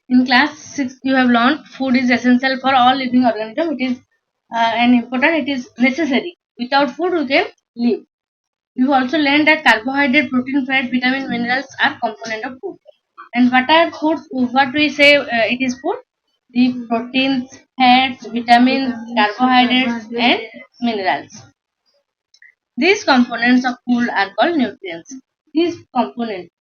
In class 6, you have learned food is essential for all living organisms. It is an important. It is necessary. Without food, we can live. You also learned that carbohydrate, protein, fat, vitamin, minerals are component of food. And what are foods? What we say it is food? The proteins, fats, vitamins, carbohydrates, and minerals. These components of food are called nutrients. These components,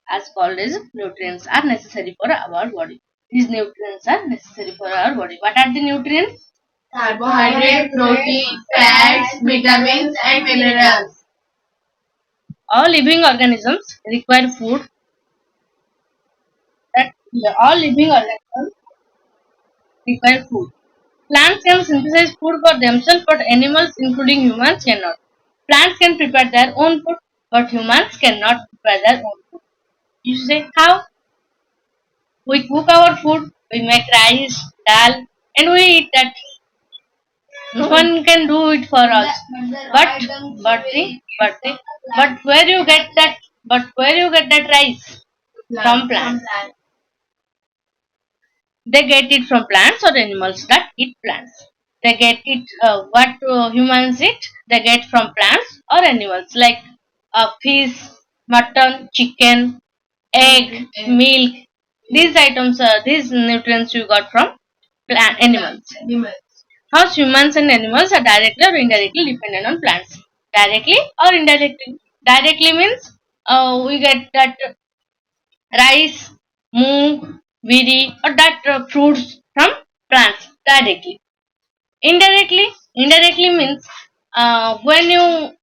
as called as nutrients, are necessary for our body. These nutrients are necessary for our body. What are the nutrients? Carbohydrate, protein, fats, vitamins, and minerals. All living organisms require food. All living organisms require food. Plants can synthesize food for themselves, but animals, including humans, cannot. Plants can prepare their own food, but humans cannot prepare their own food. You say how? We cook our food, we make rice, dal, and we eat that. No one can do it for us. But where you get that? But where you get that rice? From plants. They get it from plants or animals that eat plants. They get it what humans eat. They get from plants or animals like fish, mutton, chicken, egg, milk. These items, these nutrients you got from plant animals. How humans and animals are directly or indirectly dependent on plants. Directly or indirectly. Directly means we get that rice, moong, viri, or that fruits from plants directly. Indirectly means when you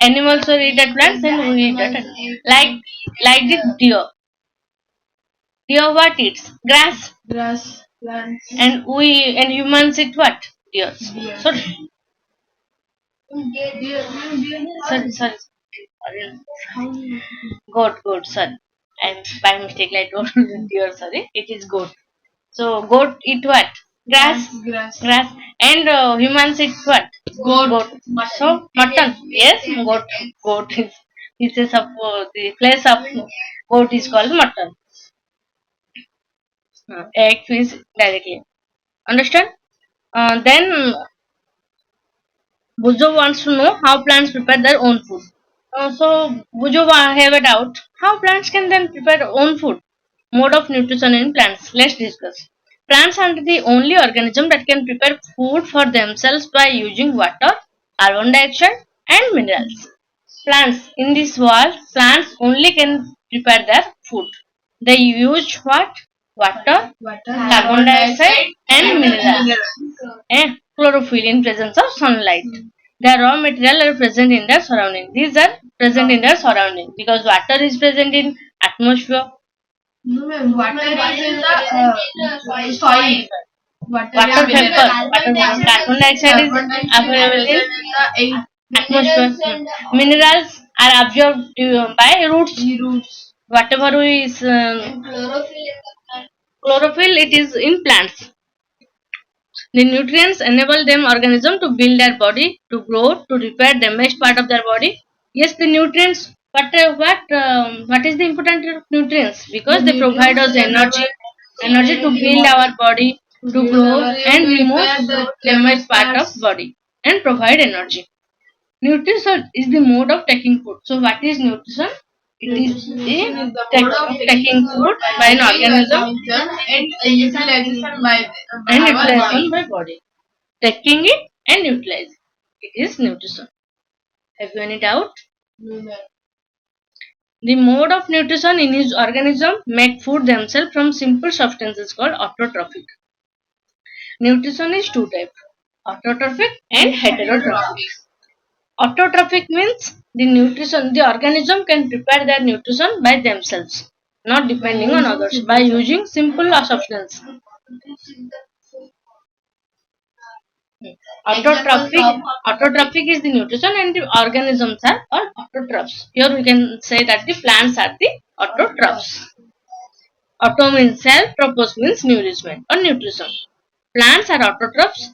animals will eat at plants and we eat at like the deer. Deer what eats? Grass. Plants. And humans eat what? Deer. So sorry. Goat, sorry. And by mistake I told deer, sorry. It is goat. So goat eat what? Grass. And humans eat what? Goat. So mutton. Yes, goat is pieces of the flesh of goat is called mutton. Egg, fish directly. Understand? Then Bujo wants to know how plants prepare their own food. So Bujo have a doubt. How plants can then prepare their own food? Mode of nutrition in plants. Let's discuss. Plants are the only organism that can prepare food for themselves by using water, carbon dioxide, and minerals. Plants in this world, plants only can prepare their food. They use what? Water, carbon dioxide, and minerals. Chlorophyll in presence of sunlight. The raw material are present in their surrounding. These are present in their surrounding because water is present in atmosphere. No, ma'am. Water is in the soil. Water vapor. Carbon dioxide is available in the atmosphere. Minerals are absorbed by roots. Whatever is chlorophyll, it is in plants. The nutrients enable them organism to build their body, to grow, to repair damaged part of their body. Yes, the nutrients. What is the important of nutrients? Because they provide us energy to build our body, to grow and remove the damaged part of body, and provide energy. Nutrition is the mode of taking food. So, what is nutrition? It is the mode of taking food by an organism and utilization by body. Taking it and utilizing it is nutrition. Have you any doubt? The mode of nutrition in his organism make food themselves from simple substances called autotrophic. Nutrition is two types: autotrophic and heterotrophic. Autotrophic means the organism can prepare their nutrition by themselves, not depending on others, by using simple substances. Autotrophic is the nutrition and the organisms are called autotrophs. Here we can say that the plants are the autotrophs. Auto means self, tropos means nourishment or nutrition. Plants are autotrophs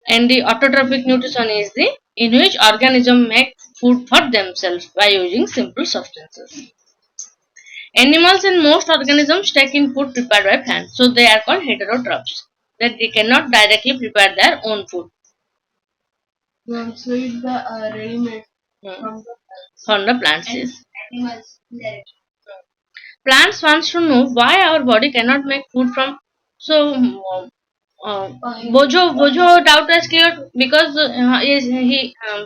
and the autotrophic nutrition is the in which organism make food for themselves by using simple substances. Animals and most organisms take in food prepared by plants, so they are called heterotrophs. That they cannot directly prepare their own food. So it's the ready-made Hmm. from the From the plants, yes. animals directly. Plants wants to know why our body cannot make food from. So Bojo doubt was clear because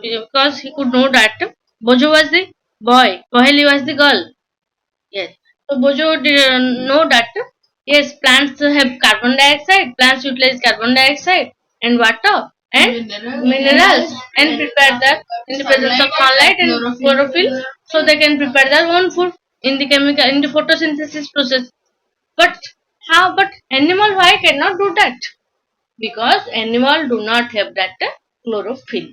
because he could know that Bojo was the boy, Koheli was the girl. Yes. So Bojo did know that yes, plants have carbon dioxide. Plants utilize carbon dioxide and water and minerals and prepare that in the presence of sunlight and chlorophyll, so they can prepare their own food in the chemical in the photosynthesis process. But how? But animal why cannot do that? Because animal do not have that chlorophyll.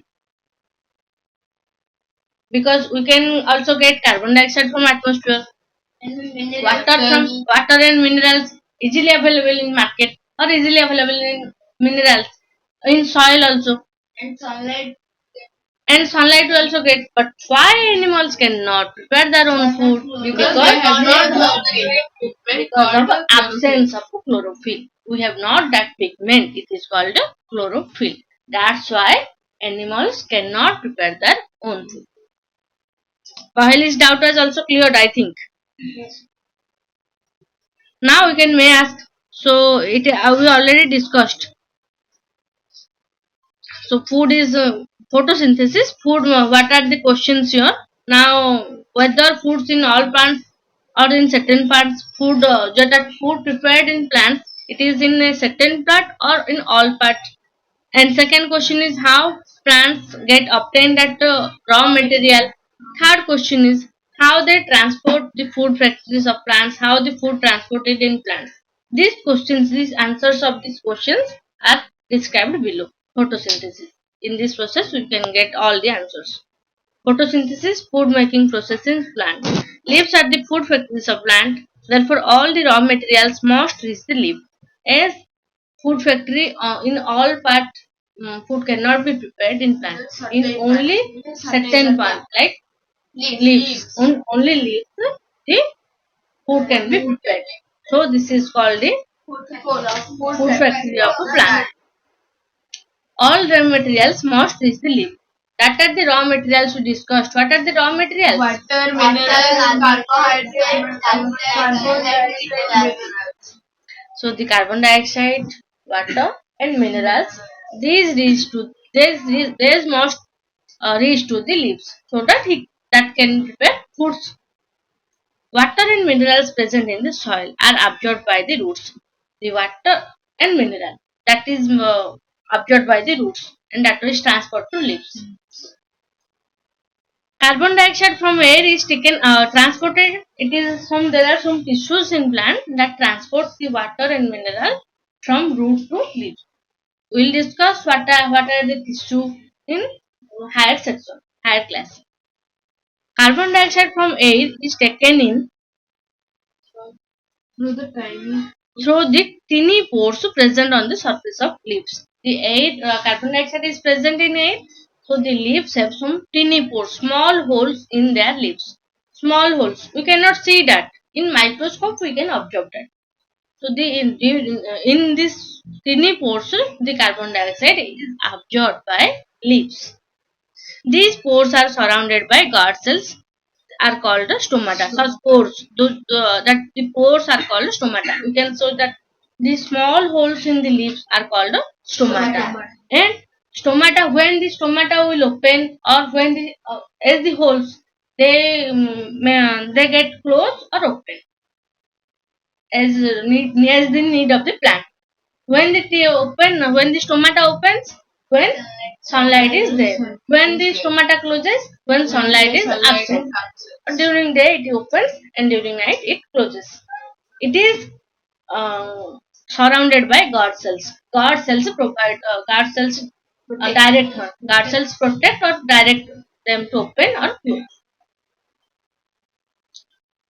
Because we can also get carbon dioxide from atmosphere, water and minerals easily available in market or easily available in minerals in soil also, And sunlight. and sunlight we also get. But why animals cannot prepare their own food? Because they have not the pigment Because of called absence of chlorophyll. We have not that pigment. It is called chlorophyll. That's why animals cannot prepare their own food. Paheli's doubt was also cleared, I think. Now we can may ask. So it we already discussed. So food is photosynthesis. Food. What are the questions here? Now whether foods in all plants or in certain parts, food that food prepared in plants, it is in a certain part or in all parts. And second question is how plants get obtained that raw material. Third question is how they transport the food factories of plants, how the food transported in plants. These questions, these answers of these questions are described below. Photosynthesis. In this process, we can get all the answers. Photosynthesis, food making process in plant. Leaves are the food factories of plant. Therefore, all the raw materials must reach the leaf. As food factory in all part food cannot be prepared in plant. In only certain part like leaves. Only leaves the food can be prepared. So this is called the food factory of a plant. All raw materials must reach the leaf. That are the raw materials we discussed. What are the raw materials? water, minerals, carbohydrates, minerals. So the carbon dioxide, water, and minerals. These must reach to the leaves so that can prepare foods. Water and minerals present in the soil are absorbed by the roots. The water and mineral that is absorbed by the roots and that is transported to leaves. Carbon dioxide from air is taken transported. It is some there are some tissues in plant that transport the water and mineral from root to leaves. We'll discuss what are the tissue in higher section, higher class. Carbon dioxide from air is taken in Through the tiny. through the tiny pores present on the surface of leaves. The air, carbon dioxide is present in air, so the leaves have some tiny pores, small holes in their leaves. Small holes. We cannot see that. In microscope, we can observe that. So in this tiny pores, the carbon dioxide is absorbed by leaves. These pores are surrounded by guard cells are called stomata. So pores, that the pores are called stomata. You can show that the small holes in the leaves are called stomata. And stomata, when the stomata will open or when the as the holes they get closed or open as the need of the plant. When when the stomata opens, when sunlight is there. When the stomata closes, when sunlight is absent. During day it opens and during night it closes. It is surrounded by guard cells. Guard cells guard cells protect or direct them to open or close.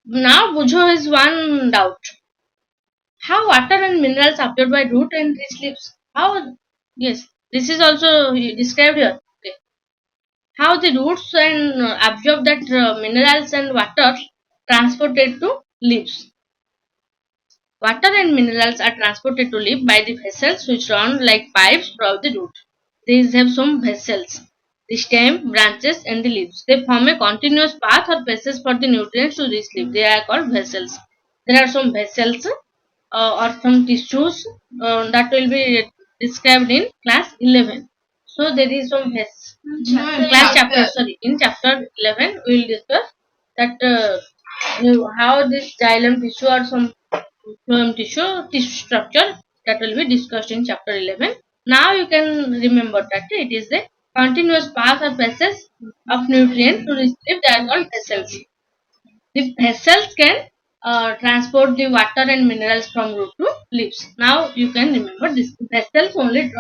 Now Bujo is one doubt. How water and minerals absorbed by root and rich leaves? How? Yes, this is also described here. Okay. How the roots and absorb that minerals and water transported to leaves. Water and minerals are transported to leaf by the vessels which run like pipes throughout the root. These have some vessels, the stem, branches and the leaves. They form a continuous path or passage for the nutrients to reach leaf. They are called vessels. There are some vessels or some tissues that will be described in class 11. So there is some class chapter, sorry, in chapter 11 we will discuss that how this xylem tissue or some tissue structure that will be discussed in chapter 11. Now you can remember that it is a continuous path or passage of nutrient to receive. They are called vessels. The vessels can transport the water and minerals from root to leaves. Now you can remember this vessels only.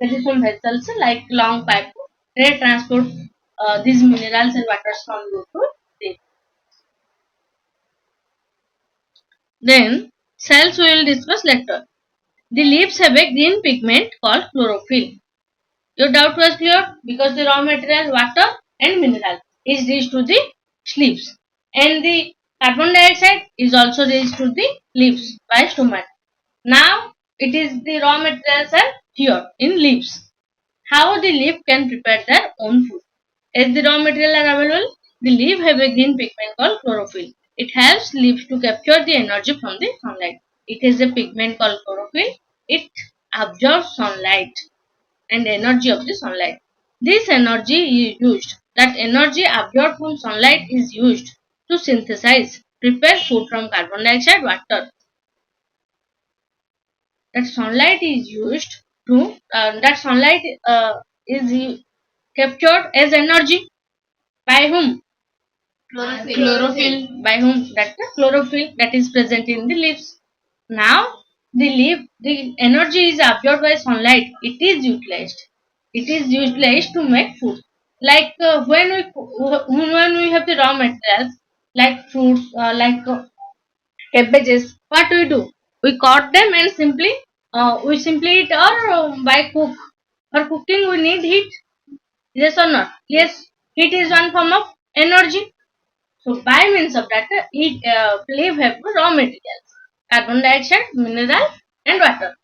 There is some vessels like long pipe. They transport these minerals and waters from root to leaf. Then cells we will discuss later. The leaves have a green pigment called chlorophyll. Your doubt was clear because the raw material, water and mineral is reached to the leaves, and the carbon dioxide is also reached to the leaves by stomach. Now it is the raw materials are here in leaves. How the leaf can prepare their own food? As the raw material are available, the leaf have a green pigment called chlorophyll. It helps leaves to capture the energy from the sunlight. It is a pigment called chlorophyll. It absorbs sunlight and energy of the sunlight. This energy is used. That energy absorbed from sunlight is used to synthesize, prepare food from carbon dioxide, water. That sunlight is used to that sunlight is captured as energy by whom? Chlorophyll. By whom? That the chlorophyll that is present in the leaves. Now the energy is absorbed by sunlight. It is utilized. It is utilized to make food. Like when we have the raw materials like fruits, like cabbages, what do we do? We cut them and we simply eat, or by cook. For cooking we need heat. Yes or not? Yes, heat is one form of energy. So by means of that, leaf have raw materials, carbon dioxide, mineral and water.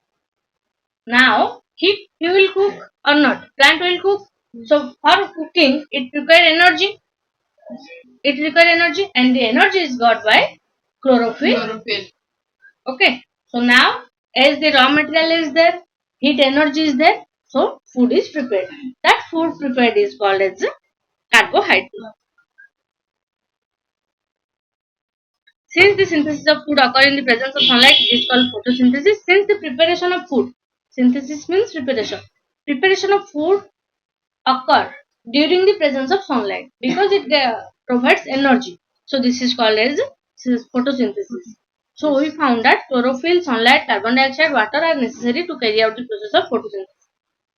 Now he will cook or not? Plant will cook. So for cooking, it require energy. It require energy, and the energy is got by chlorophyll. Okay. So now, as the raw material is there, heat energy is there, so food is prepared. That food prepared is called as carbohydrate. Since the synthesis of food occurs in the presence of sunlight, it is called photosynthesis. Since the preparation of food, synthesis means preparation. Preparation of food occur during the presence of sunlight because it provides energy. So this is called as photosynthesis. So we found that chlorophyll, sunlight, carbon dioxide, water are necessary to carry out the process of photosynthesis.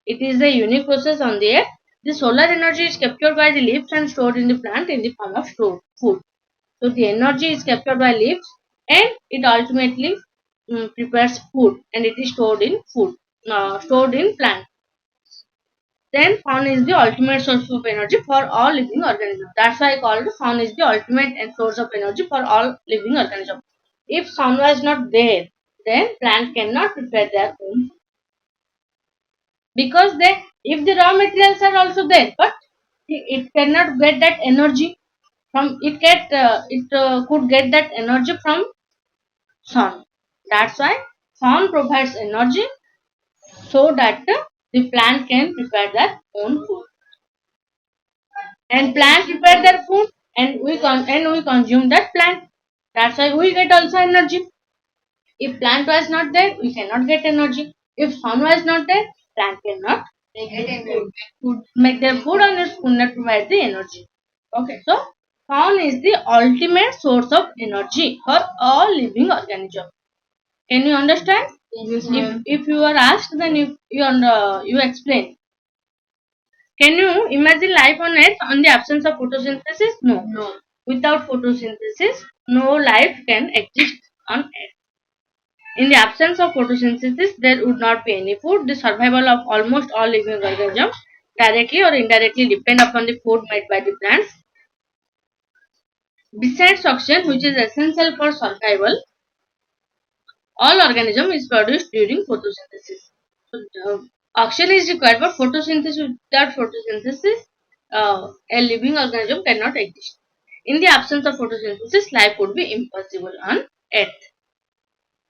It is a unique process on the earth. The solar energy is captured by the leaves and stored in the plant in the form of stored food. So the energy is captured by leaves and it ultimately prepares food, and it is stored in stored in plant. Then sun is the ultimate source of energy for all living organisms. That's why I called sun is the ultimate source of energy for all living organisms. If sun was not there, then plant cannot prepare their own food. Because if the raw materials are also there, but it cannot get that energy from it could get that energy from sun. That's why sun provides energy so that the plant can prepare their own food. And plant prepare their food, and we consume that plant. That's why we get also energy. If plant was not there, we cannot get energy. If sun was not there, plant cannot make their food, and it could not provide the energy. Okay, so sun is the ultimate source of energy for all living organisms. Can you understand? Yes, If you are asked, then you explain. Can you imagine life on Earth on the absence of photosynthesis? No. No. Without photosynthesis, no life can exist on Earth. In the absence of photosynthesis, there would not be any food. The survival of almost all living organisms directly or indirectly depend upon the food made by the plants. Besides oxygen, which is essential for survival, all organism is produced during photosynthesis. So, oxygen is required for photosynthesis. Without photosynthesis, a living organism cannot exist. In the absence of photosynthesis, life would be impossible on Earth.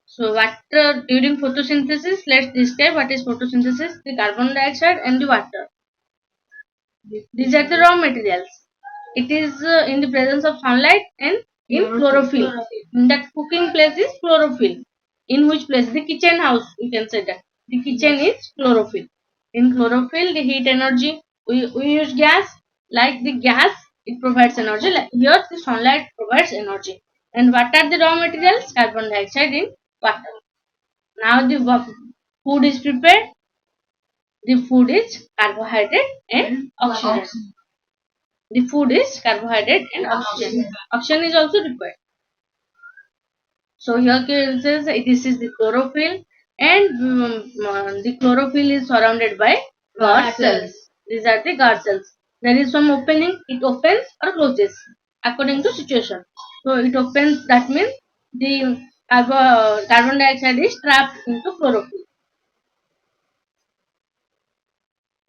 So, what during photosynthesis? Let's describe what is photosynthesis. The carbon dioxide and the water. These are the raw materials. It is in the presence of sunlight and in chlorophyll. In that cooking place is chlorophyll. In which place? The kitchen house, you can say that. The kitchen is chlorophyll. In chlorophyll, the heat energy, we use gas. Like the gas, it provides energy. Like here, the sunlight provides energy. And what are the raw materials? Carbon dioxide in water. Now the food is prepared. The food is carbohydrate and oxygen. The food is carbohydrate and oxygen. Oxygen is also required. So here says this is the chlorophyll, and the chlorophyll is surrounded by guard cells. These are the guard cells. There is some opening. It opens or closes according to situation. So it opens. That means the carbon dioxide is trapped into chlorophyll.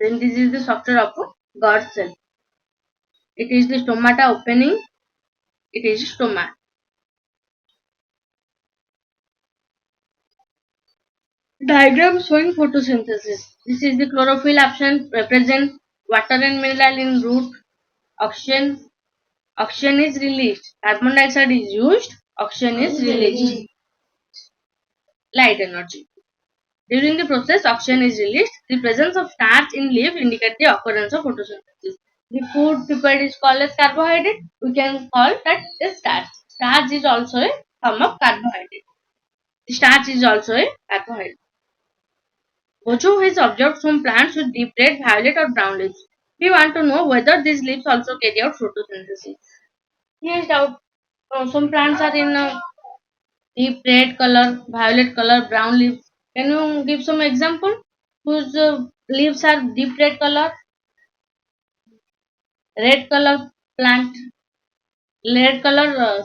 Then this is the structure of a guard cell. It is the stomata opening. It is stoma. Diagram showing photosynthesis. This is the chlorophyll option represent water and mineral in root. Oxygen oxygen is released. Carbon dioxide is used. Oxygen is released. Light energy. During the process, oxygen is released. The presence of starch in leaf indicates the occurrence of photosynthesis. The food prepared is called as carbohydrate. We can call that as starch. Starch is also a form of carbohydrate. Starch is also a carbohydrate. Bojo has observed some plants with deep red, violet or brown leaves. We want to know whether these leaves also carry out photosynthesis. He is doubt. Some plants are in deep red color, violet color, brown leaves. Can you give some example? Whose leaves are deep red color? Red color plant. Red color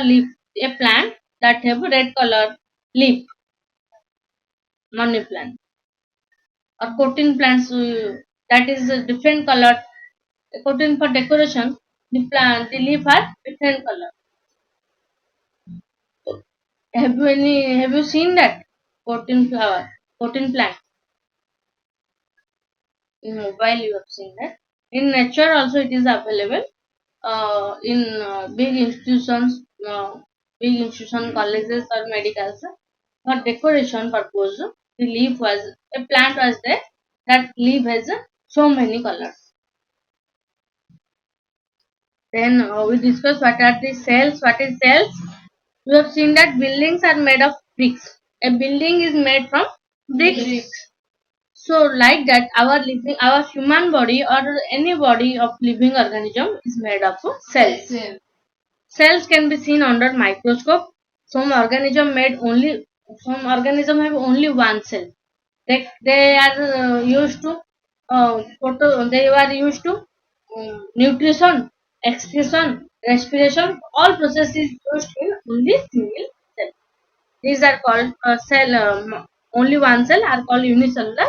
leaf. A plant that have red color leaf. Money plant. Or coating plants that is a different color. Coating for decoration, the leaf are different color. Have you seen that coating flower, coating plant? In mobile you have seen that. In nature also it is available. In big institution, colleges or medicals, for decoration purpose, the leaf was a plant was there. That leaf has so many colors. Then we discuss what are the cells. What is cells? We have seen that buildings are made of bricks. A building is made from bricks. So, like that, our human body or any body of living organism is made of cells. Cells can be seen under microscope. Some organism have only one cell. They are used to they are used to nutrition, excretion, respiration. All processes used in only single cell. These are called cell. Only one cell are called unicellular.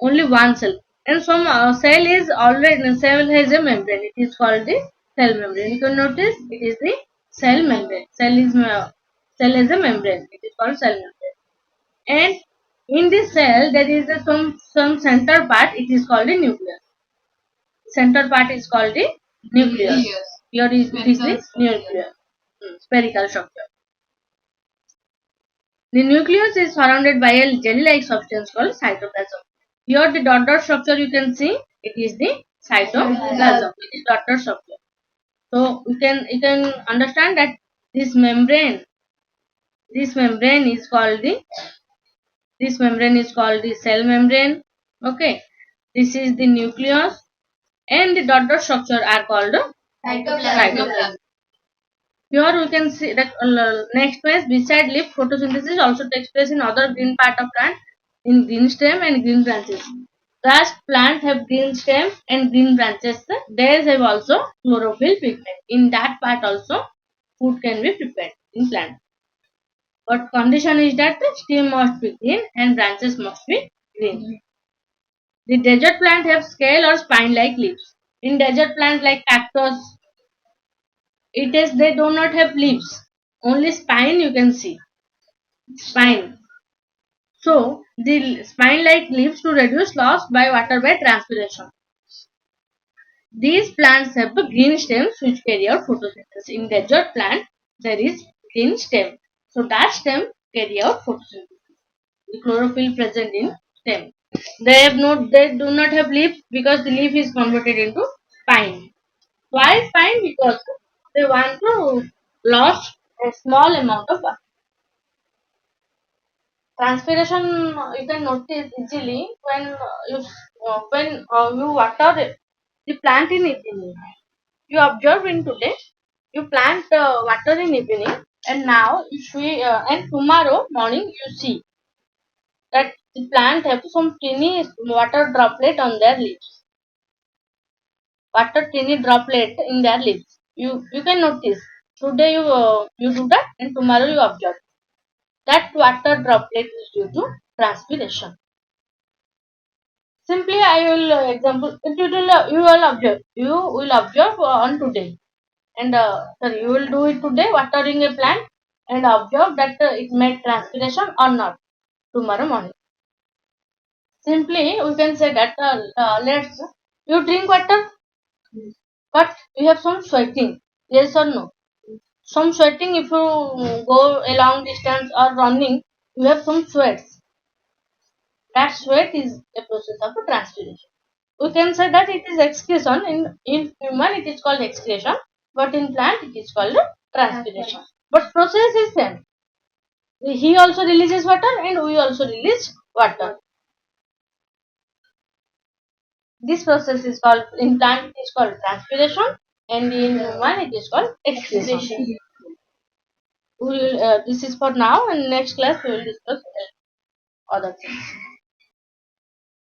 Only one cell. And some cell has a membrane. It is called the cell membrane. You can notice it is the cell membrane. Cell is a membrane. It is called cell membrane. And in this cell there is some center part. It is called the nucleus. Center part is called the nucleus. Here is it is the nucleus. Spherical structure. The nucleus is surrounded by a jelly-like substance called cytoplasm. Here the dot structure you can see, it is the cytoplasm. It is dot structure. So you can understand that this membrane is called the cell membrane. Okay. This is the nucleus and the dot structure are called cytoplasm. Here we can see that next phase beside leaf photosynthesis also takes place in other green part of plant in green stem and green branches. First, plants have green stems and green branches. They have also chlorophyll pigment. In that part also, food can be prepared in plant. But condition is that the stem must be green and branches must be green. The desert plant have scale or spine-like leaves. In desert plant like cactus, it is they do not have leaves. Only spine you can see. Spine. So the spine-like leaves to reduce loss by water by transpiration. These plants have the green stems which carry out photosynthesis. In desert plant, there is green stem. So that stem carry out photosynthesis. The chlorophyll present in stem. They do not have leaves because the leaf is converted into spine. Why spine? Because they want to lose a small amount of water. Transpiration you can notice easily when you water the plant in evening. You observe in today, you plant water in evening, and now if we and tomorrow morning you see that the plant have some tiny water droplet on their leaves. Water tiny droplet in their leaves. You can notice. Today you do that, and tomorrow you observe that water droplet is due to transpiration. Simply, I will example. You will observe on today, and sorry, you will do it today, watering a plant, and observe that it made transpiration or not tomorrow morning. Simply, we can say that let's you drink water, but you have some sweating. Yes or no? Some sweating if you go a long distance or running, you have some sweats. That sweat is a process of a transpiration. We can say that it is excretion. In human it is called excretion, but in plant it is called transpiration. But process is same. He also releases water and we also release water. This process is called in plant it is called transpiration and in human it is called excretion. This is for now and next class we will discuss other things.